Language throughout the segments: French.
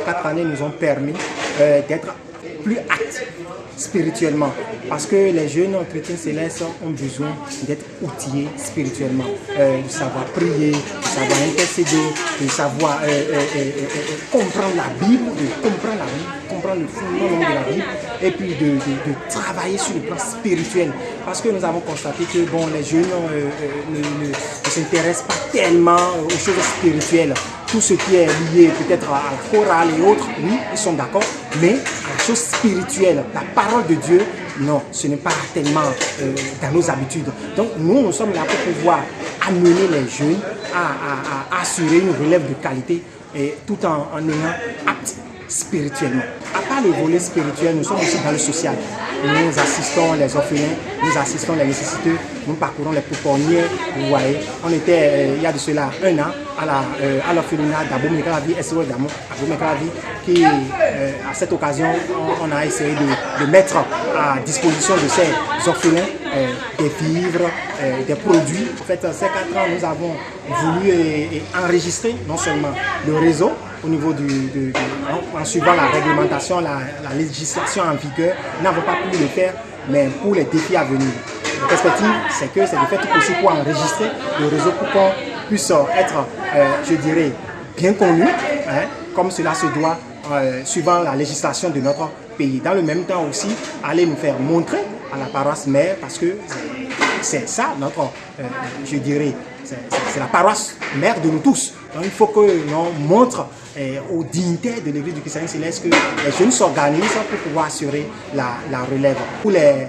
4 années nous ont permis d'être plus actifs spirituellement. Parce que les jeunes chrétiens célestes ont besoin d'être outillés spirituellement, de savoir prier, de savoir intercéder, de savoir comprendre la Bible, comprendre le fondement de la Bible, et puis de travailler sur le plan spirituel. Parce que nous avons constaté que bon, les jeunes ne s'intéressent pas tellement aux choses spirituelles. Tout ce qui est lié peut-être à la chorale et autres, oui, ils sont d'accord, mais à la chose spirituelle, la parole de Dieu, non, ce n'est pas tellement dans nos habitudes. Donc nous sommes là pour pouvoir amener les jeunes à assurer une relève de qualité et tout en ayant acte spirituellement. À part le volet spirituel, nous sommes aussi dans le social. Nous assistons les orphelins, nous assistons les nécessiteux, nous parcourons les pouponnières. Vous voyez, on était il y a de cela 1 an à l'orphelinat d'Abo Mekalavi, SOS d'Abo Mekalavi, qui à cette occasion, on a essayé de mettre à disposition de ces orphelins des vivres, des produits. En fait, ces 4 ans, nous avons voulu enregistrer non seulement le réseau, au niveau en suivant la réglementation, la législation en vigueur, nous n'avons pas pu le faire, mais pour les défis à venir. La perspective, c'est de faire tout possible pour enregistrer le réseau pour qu'on puisse être, je dirais, bien connu, hein, comme cela se doit, suivant la législation de notre pays. Dans le même temps aussi, aller nous faire montrer à la paroisse mère, parce que c'est ça notre, je dirais, c'est la paroisse mère de nous tous. Donc il faut que l'on montre aux dignitaires de l'église du christianisme céleste que les jeunes s'organisent pour pouvoir assurer la relève. Pour les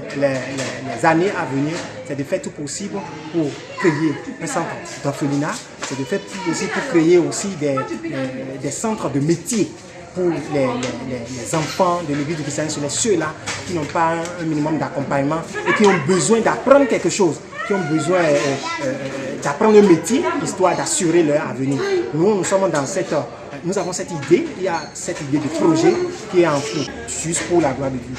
années à venir, c'est de faire tout possible pour créer un centre d'orphelinat, c'est de faire tout possible pour créer aussi des centres de métiers pour les enfants de l'église du christianisme céleste, ceux-là qui n'ont pas un minimum d'accompagnement et qui ont besoin d'apprendre quelque chose, qui ont besoin d'apprendre un métier, histoire d'assurer leur avenir. Nous sommes dans nous avons cette idée, il y a cette idée de projet qui est en cours, juste pour la gloire de Dieu.